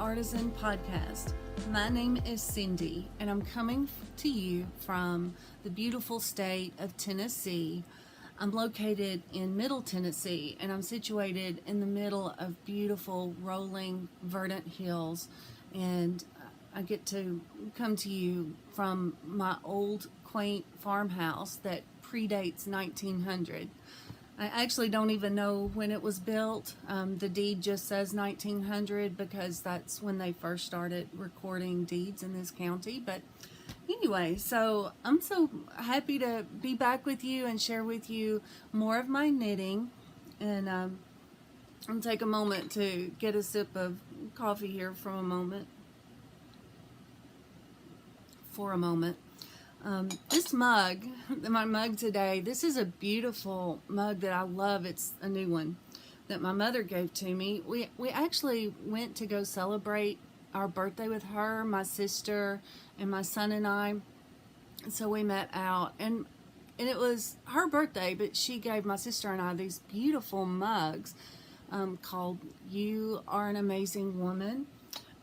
Artisan podcast. My name is Cindy, and I'm coming to you from the beautiful state of Tennessee. I'm located in Middle Tennessee, and I'm situated in the middle of beautiful, rolling, verdant hills. And I get to come to you from my old, quaint farmhouse that predates 1900. I actually don't even know when it was built. The deed just says 1900 because that's when they first started recording deeds in this county. But anyway, so I'm so happy to be back with you and share with you more of my knitting. And I'll take a moment to get a sip of coffee here for a moment. This mug, my mug today, this is a beautiful mug that I love. It's a new one that my mother gave to me. We actually went to go celebrate our birthday with her, my sister, and my son and I. So we met out, and it was her birthday, but she gave my sister and I these beautiful mugs called You Are an Amazing Woman.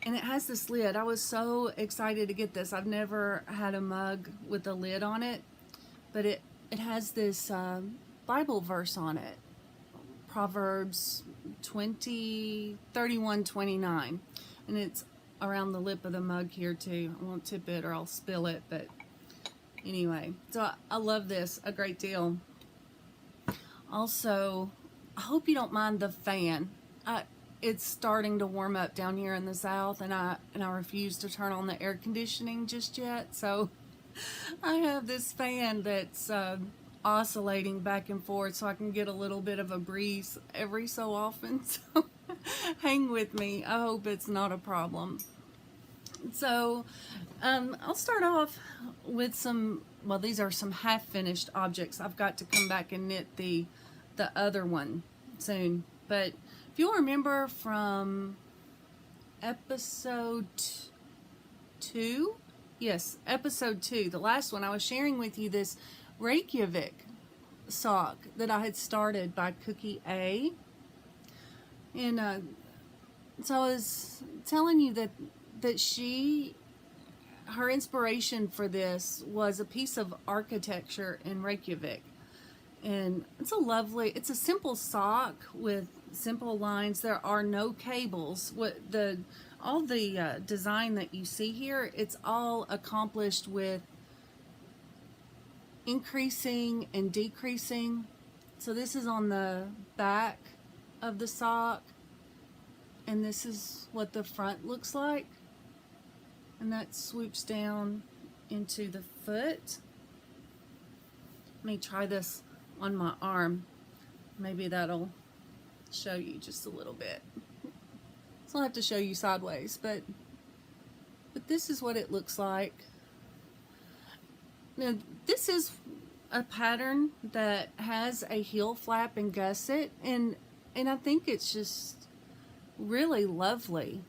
And it has this lid. I was so excited to get this. I've never had a mug with a lid on it, but it has this Bible verse on it. Proverbs 31:29. And it's around the lip of the mug here too. I won't tip it or I'll spill it, but anyway. So I love this a great deal. Also, I hope you don't mind the fan. It's starting to warm up down here in the south, and I refuse to turn on the air conditioning just yet. So I have this fan that's oscillating back and forth so I can get a little bit of a breeze every so often. So hang with me. I hope it's not a problem. So I'll start off with these are some half-finished objects. I've got to come back and knit the other one soon. But if you'll remember from episode 2, episode 2, the last one, I was sharing with you this Reykjavik sock that I had started by Cookie A. And so I was telling you that her inspiration for this was a piece of architecture in Reykjavik. And it's a simple sock with simple lines. There are no cables. All the design that you see here, it's all accomplished with increasing and decreasing. So this is on the back of the sock, and this is what the front looks like, and that swoops down into the foot. Let me try this on my arm. Maybe that'll show you just a little bit. So I'll have to show you sideways, but this is what it looks like. Now this is a pattern that has a heel flap and gusset, and I think it's just really lovely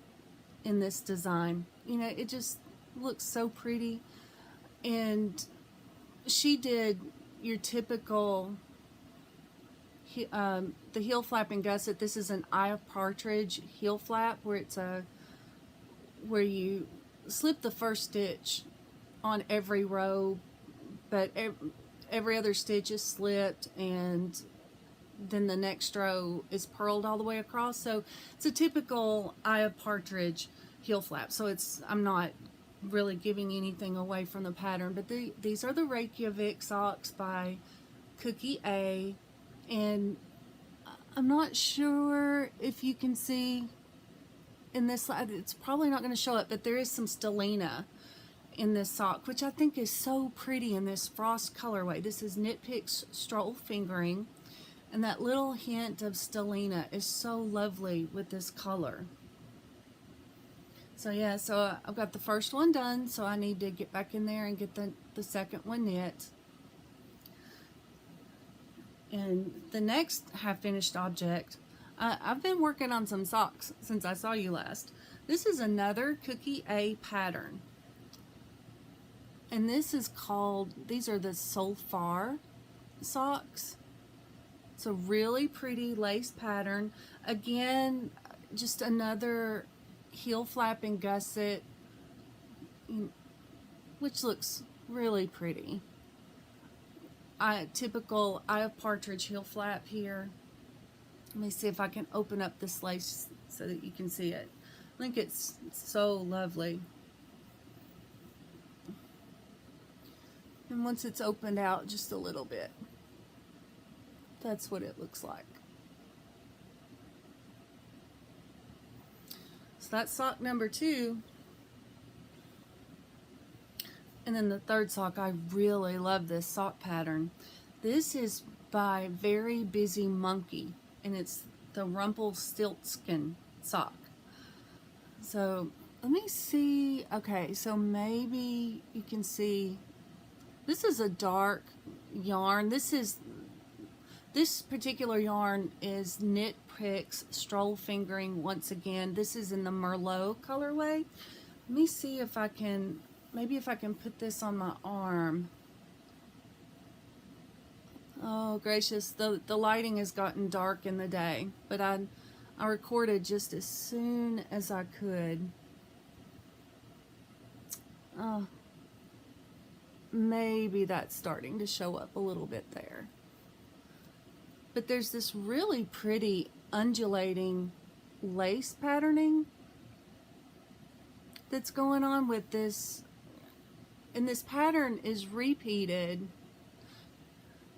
in this design. You know, it just looks so pretty. And she did your typical the heel flap and gusset. This is an eye of partridge heel flap where where you slip the first stitch on every row, but every other stitch is slipped, and then the next row is purled all the way across. So it's a typical eye of partridge heel flap. So I'm not really giving anything away from the pattern, but these are the Reykjavik Socks by Cookie A. And I'm not sure if you can see in this slide, it's probably not going to show up, but there is some Stelena in this sock, which I think is so pretty in this frost colorway. This is Knit Picks Stroll fingering, and that little hint of Stelena is so lovely with this color. So yeah, so I've got the first one done, so I need to get back in there and get the second one knit. And the next half-finished object, I've been working on some socks since I saw you last. This is another Cookie A pattern. And these are the Solfar socks. It's a really pretty lace pattern. Again, just another heel flap and gusset, which looks really pretty. Typical eye of partridge heel flap here. Let me see if I can open up this lace so that you can see it. I think it's so lovely. And once it's opened out just a little bit, that's what it looks like. So that's sock number 2. And then the third sock, I really love this sock pattern. This is by Very Busy Monkey, and it's the Rumplestiltskin sock. So let me see. Okay, so maybe you can see this is a dark yarn. This particular yarn is Knit Picks Stroll Fingering once again. This is in the Merlot colorway. Let me see if I can, maybe if I can put this on my arm. Oh gracious, the lighting has gotten dark in the day, but I recorded just as soon as I could. Oh, maybe that's starting to show up a little bit there. But there's this really pretty undulating lace patterning that's going on with this, and this pattern is repeated.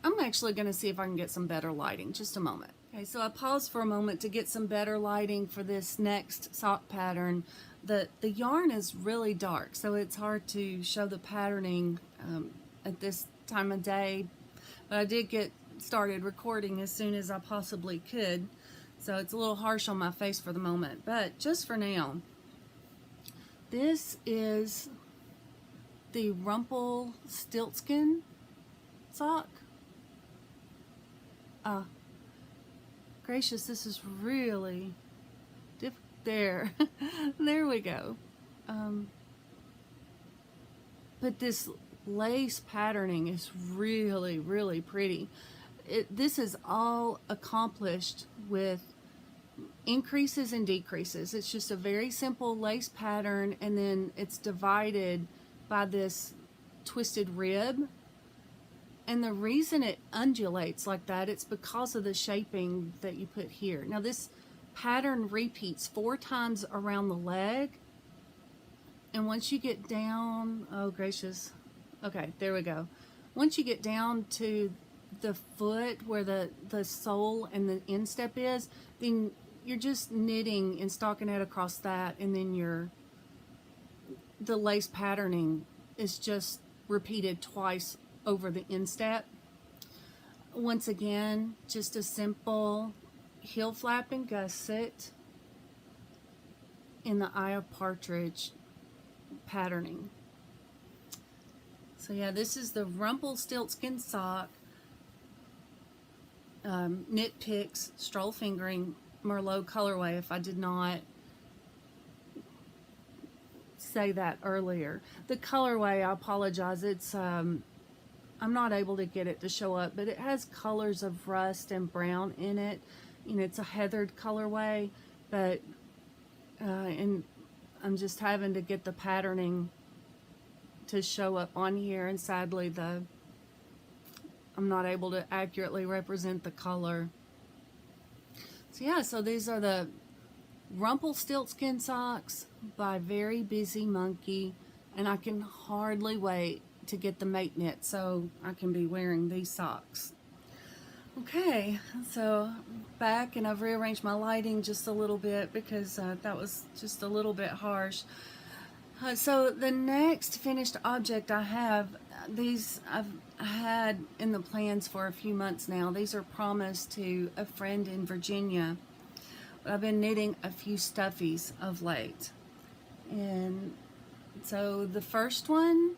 I'm actually going to see if I can get some better lighting. Just a moment. Okay, so I paused for a moment to get some better lighting for this next sock pattern. The yarn is really dark, so it's hard to show the patterning at this time of day. But I did get started recording as soon as I possibly could, so it's a little harsh on my face for the moment. But just for now, this is the Rumplestiltskin sock. Gracious, this is really there. There we go. But this lace patterning is really, really pretty. This is all accomplished with increases and decreases. It's just a very simple lace pattern, and then it's divided by this twisted rib. And the reason it undulates like that, it's because of the shaping that you put here. Now this pattern repeats 4 times around the leg. And once you get down, oh gracious. Okay, there we go. Once you get down to the foot where the sole and the instep is, then you're just knitting and stockinette across that, and then the lace patterning is just repeated twice over the instep. Once again, just a simple heel flap and gusset in the eye of partridge patterning. So yeah, this is the Rumplestiltskin sock, Knit Picks Stroll Fingering Merlot colorway, if I did not say that earlier. The colorway, I apologize, it's I'm not able to get it to show up, but it has colors of rust and brown in it. You know, it's a heathered colorway, but and I'm just having to get the patterning to show up on here, and sadly I'm not able to accurately represent the color. So yeah, so these are the Rumplestiltskin socks by Very Busy Monkey, and I can hardly wait to get the mate knit so I can be wearing these socks. Okay, so back, and I've rearranged my lighting just a little bit because that was just a little bit harsh. So the next finished object I have, these I've had in the plans for a few months now. These are promised to a friend in Virginia. But I've been knitting a few stuffies of late. And so the first one,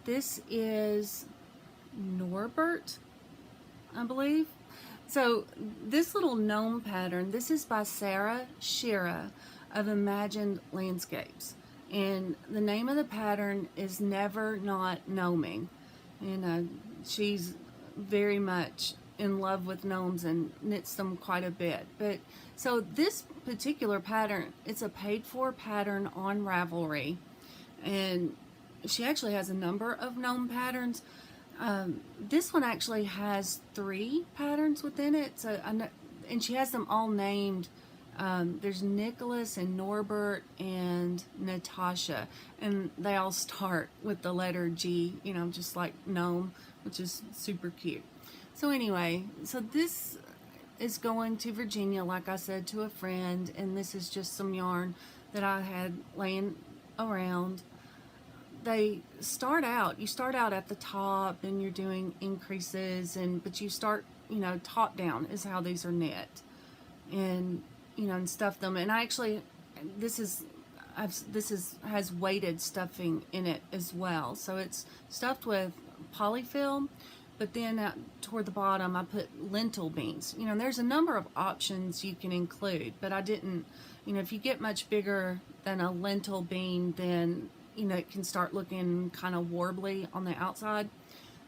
this is Norbert, I believe. So this little gnome pattern, this is by Schira of Imagined Landscapes. And the name of the pattern is Never Not Gnoming. And she's very much in love with gnomes and knits them quite a bit. But so this particular pattern, it's a paid for pattern on Ravelry, and she actually has a number of gnome patterns. This one actually has 3 patterns within it, so and she has them all named. There's Nicholas and Norbert and Natasha, and they all start with the letter G, you know, just like gnome, which is super cute. So anyway, so this is going to Virginia, like I said, to a friend, and this is just some yarn that I had laying around. They start out, you start out at the top and you're doing increases, but you start, you know, top down is how these are knit, and you know, and stuff them. And I actually, this has weighted stuffing in it as well, so it's stuffed with polyfill, but then toward the bottom I put lentil beans. You know, there's a number of options you can include, but I didn't, you know, if you get much bigger than a lentil bean, then you know, it can start looking kind of warbly on the outside.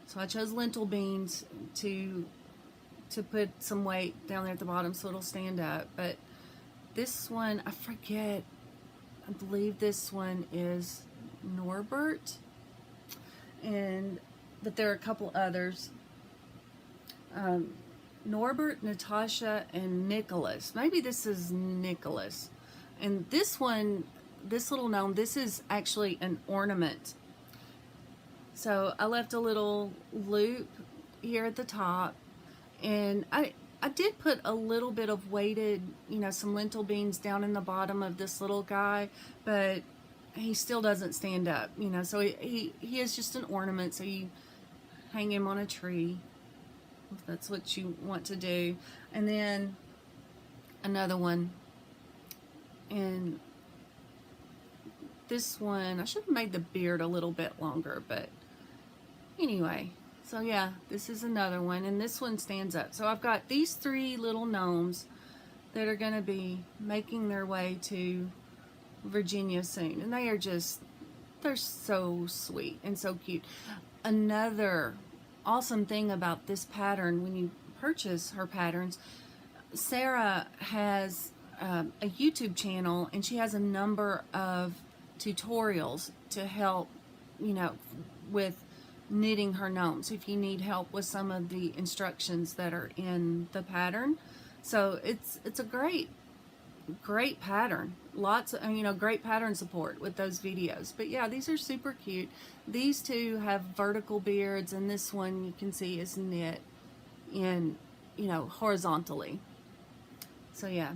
So I chose lentil beans to put some weight down there at the bottom so it'll stand up. But this one, I forget, I believe this one is Norbert, but there are a couple others. Norbert, Natasha, and Nicholas. Maybe this is Nicholas. And this one, this little gnome, this is actually an ornament. So I left a little loop here at the top, and I did put a little bit of weighted, you know, some lentil beans down in the bottom of this little guy, but he still doesn't stand up, you know, so he is just an ornament, so you hang him on a tree if that's what you want to do. And then another one, and this one, I should have made the beard a little bit longer, but anyway, so yeah, this is another one, and this one stands up. So I've got these 3 little gnomes that are going to be making their way to Virginia soon, and they are just, they're so sweet and so cute. Another awesome thing about this pattern, when you purchase her patterns, Sarah has a YouTube channel, and she has a number of tutorials to help, you know, with knitting her gnomes, so if you need help with some of the instructions that are in the pattern. So it's a great pattern, lots of, you know, great pattern support with those videos. But yeah, these are super cute. These 2 have vertical beards, and this one you can see is knit in, you know, horizontally. So yeah,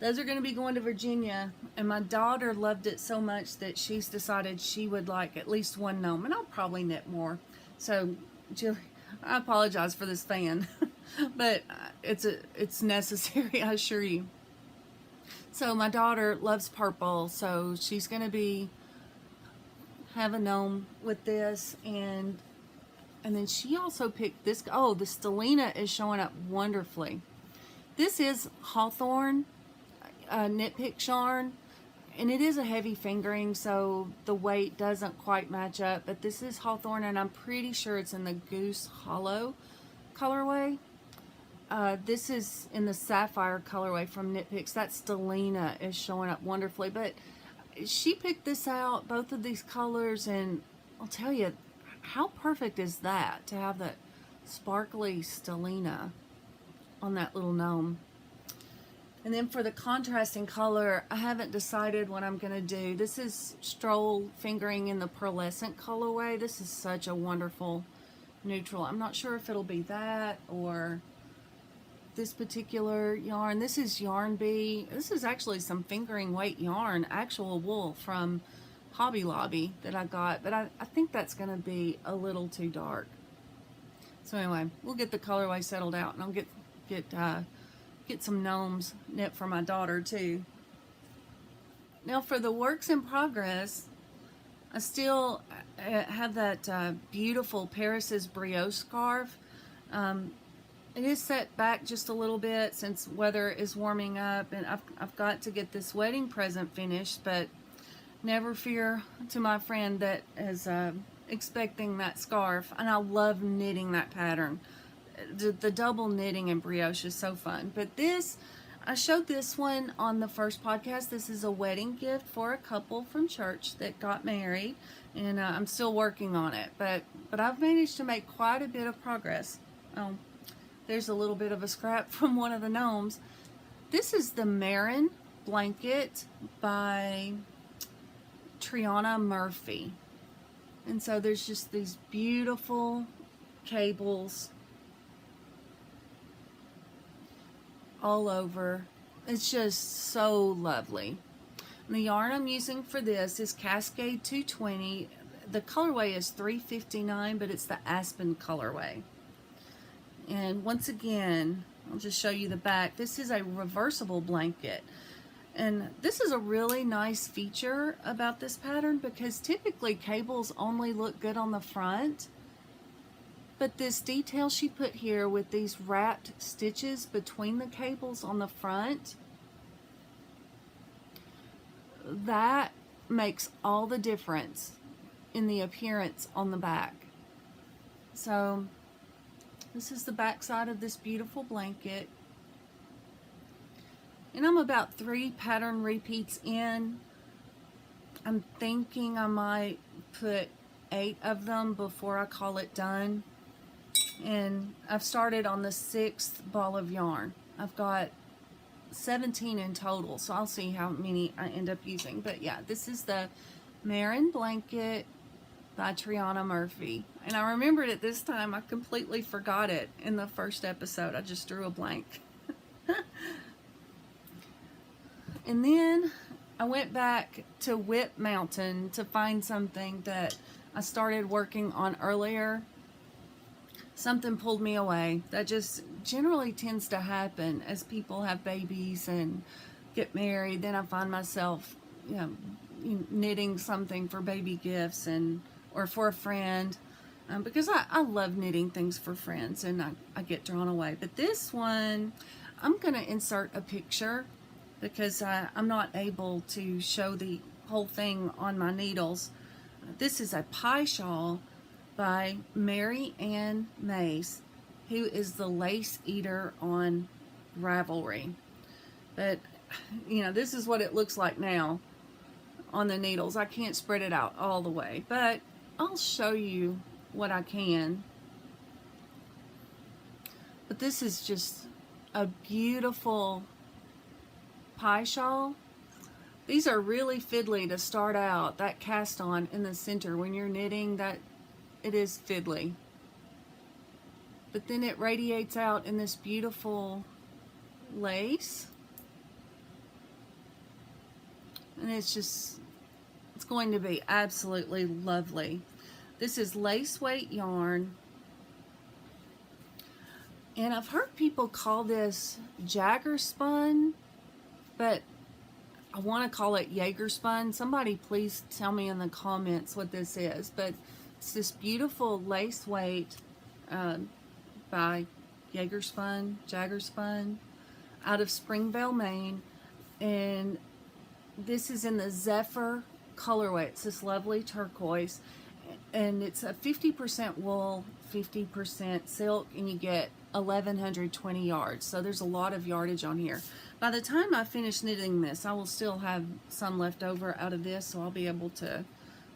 those are going to be going to Virginia, and my daughter loved it so much that she's decided she would like at least 1 gnome, and I'll probably knit more. So, Jill, I apologize for this fan, but it's necessary, I assure you. So my daughter loves purple, so she's going to have a gnome with this, and then she also picked this. Oh, the Stelena is showing up wonderfully. This is Hawthorne knit pick yarn, and it is a heavy fingering, so the weight doesn't quite match up, but this is Hawthorne, and I'm pretty sure it's in the Goose Hollow colorway. This is in the Sapphire colorway from Knit Picks. That Stelena is showing up wonderfully, but she picked this out, both of these colors, and I'll tell you, how perfect is that to have that sparkly Stelena on that little gnome. And then for the contrasting color, I haven't decided what I'm going to do. This is Stroll fingering in the Pearlescent colorway. This is such a wonderful neutral. I'm not sure if it'll be that or this particular yarn. This is Yarn Bee. This is actually some fingering weight yarn, actual wool from Hobby Lobby that I got, but I think that's going to be a little too dark. So anyway, we'll get the colorway settled out, and I'll get some gnomes knit for my daughter too. Now for the works in progress, I still have that beautiful Paris's brioche scarf. It is set back just a little bit since weather is warming up, and I've got to get this wedding present finished, but never fear to my friend that is expecting that scarf. And I love knitting that pattern. The double knitting and brioche is so fun. But this, I showed this one on the first podcast. This is a wedding gift for a couple from church that got married, and I'm still working on it, but I've managed to make quite a bit of progress. There's a little bit of a scrap from one of the gnomes. This is the Marin Blanket by Triona Murphy. And so there's just these beautiful cables all over. It's just so lovely. And the yarn I'm using for this is Cascade 220. The colorway is 359, but it's the Aspen colorway. And once again, I'll just show you the back. This is a reversible blanket. And this is a really nice feature about this pattern, because typically cables only look good on the front. But this detail she put here with these wrapped stitches between the cables on the front, that makes all the difference in the appearance on the back. So this is the back side of this beautiful blanket. And I'm about 3 pattern repeats in. I'm thinking I might put 8 of them before I call it done. And I've started on the 6th ball of yarn. I've got 17 in total, so I'll see how many I end up using. But yeah, this is the Marin Blanket by Triona Murphy. And I remembered it this time. I completely forgot it in the first episode. I just drew a blank. And then I went back to Whip Mountain to find something that I started working on earlier. Something pulled me away. That just generally tends to happen as people have babies and get married. Then I find myself, knitting something for baby gifts or for a friend, because I love knitting things for friends, and I get drawn away. But this one, I'm going to insert a picture because I'm not able to show the whole thing on my needles. This is a pie shawl by Marin Mace, who is the lace eater on Ravelry. But, this is what it looks like now on the needles. I can't spread it out all the way, but I'll show you what I can. But this is just a beautiful pie shawl. These are really fiddly to start out. That cast on in the center when you're knitting, that it is fiddly. But then it radiates out in this beautiful lace. And it's going to be absolutely lovely. This is lace weight yarn. And I've heard people call this Jagger Spun, but I want to call it Jagger Spun. Somebody please tell me in the comments what this is. But it's this beautiful lace weight by Jagger Spun out of Springvale, Maine. And this is in the Zephyr colorway. It's this lovely turquoise. And it's a 50% wool, 50% silk, and you get 1,120 yards. So there's a lot of yardage on here. By the time I finish knitting this, I will still have some left over out of this, so I'll be able to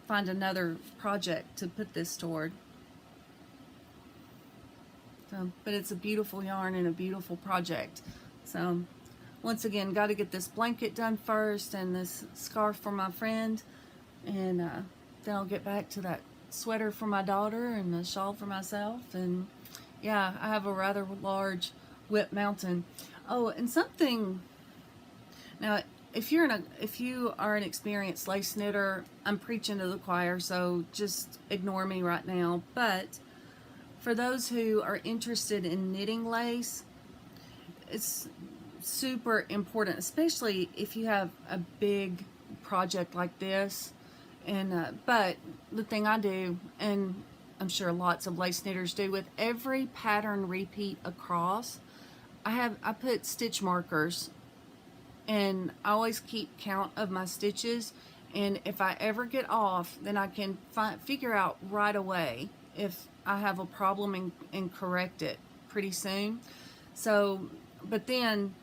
find another project to put this toward. So, but it's a beautiful yarn and a beautiful project. So once again, got to get this blanket done first and this scarf for my friend, and then I'll get back to that sweater for my daughter and the shawl for myself. And yeah, I have a rather large Whip Mountain. Oh, and something now, if you are an experienced lace knitter, I'm preaching to the choir, so just ignore me right now. But for those who are interested in knitting lace, it's super important, especially if you have a big project like this. And but the thing I do, and I'm sure lots of lace knitters do, with every pattern repeat across, I put stitch markers, and I always keep count of my stitches. And if I ever get off, then I can figure out right away if I have a problem, and, correct it pretty soon. So, but then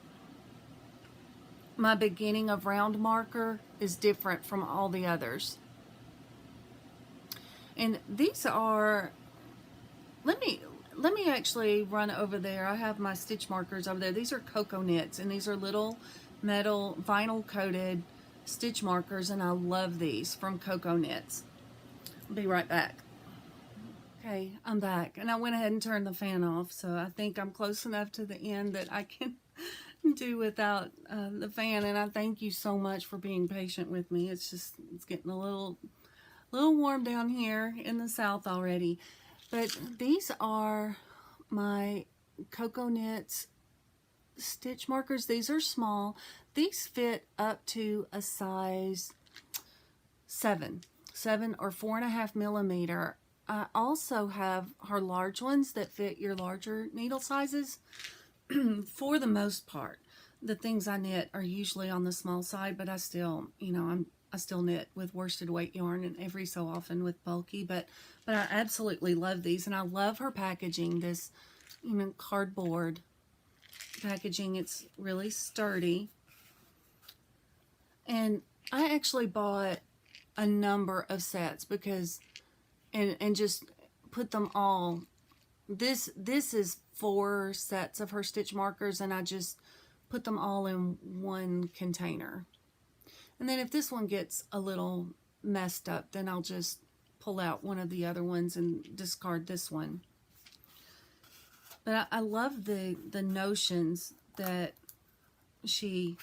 my beginning of round marker is different from all the others. And these are, let me actually run over there. I have my stitch markers over there. These are Cocoknits, and these are little metal vinyl coated stitch markers, and I love these from Cocoknits. I'll be right back. Okay, I'm back, and I went ahead and turned the fan off, so I think I'm close enough to the end that I can do without the fan. And I thank you so much for being patient with me. It's getting a little warm down here in the south already. But these are my Cocoknits stitch markers. These are small. These fit up to a size 7 or 4.5 millimeter. I also have her large ones that fit your larger needle sizes. For the most part, the things I knit are usually on the small side, but I still, you know, I still knit with worsted weight yarn and every so often with bulky, but I absolutely love these, and I love her packaging. This, you know, cardboard packaging. It's really sturdy, and I actually bought a number of sets because and just put them all. This is 4 sets of her stitch markers, and I just put them all in one container. And then if this one gets a little messed up, then I'll just pull out one of the other ones and discard this one. But I love the notions that she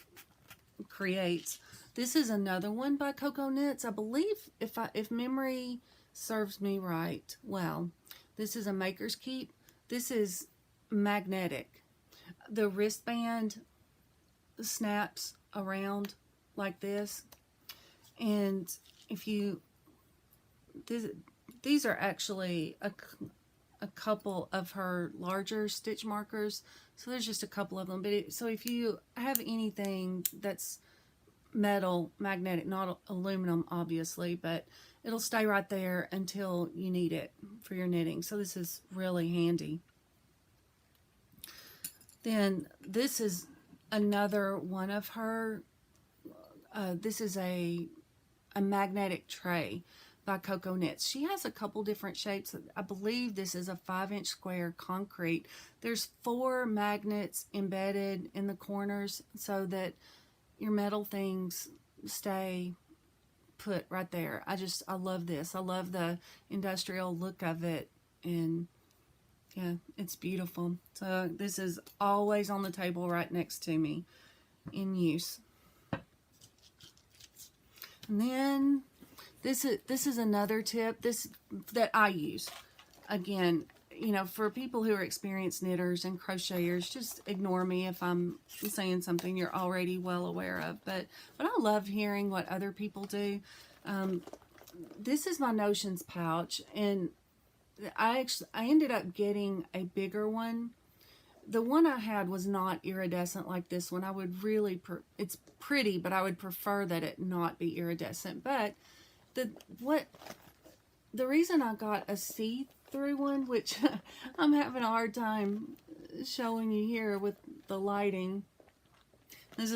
creates. This is another one by Cocoknits. I believe, if memory serves me right, well, this is a Maker's Keep. This is magnetic. The wristband snaps around like this, and if you, these are actually a couple of her larger stitch markers, so there's just a couple of them. But so if you have anything that's metal magnetic, not aluminum obviously, but it'll stay right there until you need it for your knitting. So this is really handy. Then this is another one of her, this is a magnetic tray by Cocoknits. She has a couple different shapes. I believe this is a 5-inch square concrete. There's 4 magnets embedded in the corners so that your metal things stay put right there. I love this. I love the industrial look of it, and yeah, it's beautiful. So this is always on the table right next to me in use. And then this is another tip that I use. Again, you know, for people who are experienced knitters and crocheters, just ignore me if I'm saying something you're already well aware of. But I love hearing what other people do. This is my notions pouch, and I ended up getting a bigger one. The one I had was not iridescent like this one. I would really, it's pretty, but I would prefer that it not be iridescent. But the reason I got a see-through one, which I'm having a hard time showing you here with the lighting. This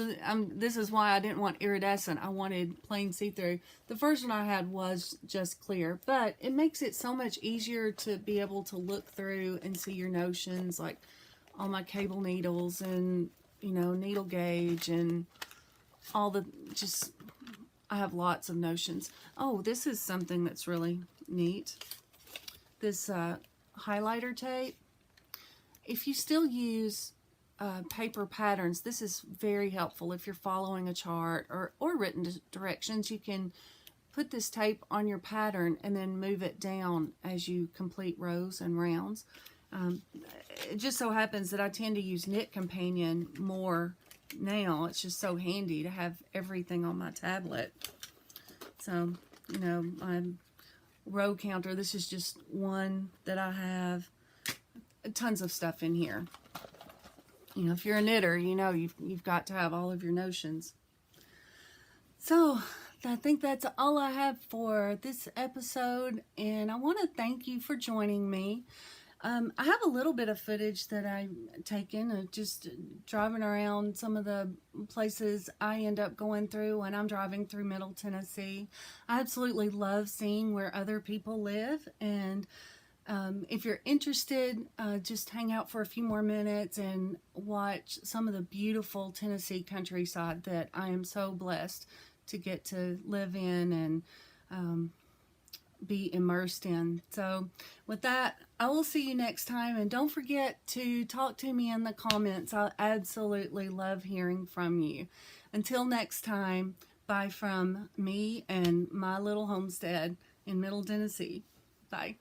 is why I didn't want iridescent. I wanted plain see-through. The first one I had was just clear, but it makes it so much easier to be able to look through and see your notions, like all my cable needles and, you know, needle gauge and all the, just, I have lots of notions. Oh, this is something that's really neat. This highlighter tape. If you still use paper patterns, this is very helpful. If you're following a chart or written directions, you can put this tape on your pattern and then move it down as you complete rows and rounds. It just so happens that I tend to use Knit Companion more now. It's just so handy to have everything on my tablet. So, you know, my row counter, this is just one that I have. Tons of stuff in here. You know, if you're a knitter, you know you've got to have all of your notions. So I think that's all I have for this episode, and I want to thank you for joining me. I have a little bit of footage that I've taken of just driving around some of the places I end up going through when I'm driving through Middle Tennessee. I absolutely love seeing where other people live, and if you're interested, just hang out for a few more minutes and watch some of the beautiful Tennessee countryside that I am so blessed to get to live in and be immersed in. So with that, I will see you next time, and don't forget to talk to me in the comments. I absolutely love hearing from you. Until next time, bye from me and my little homestead in Middle Tennessee. Bye.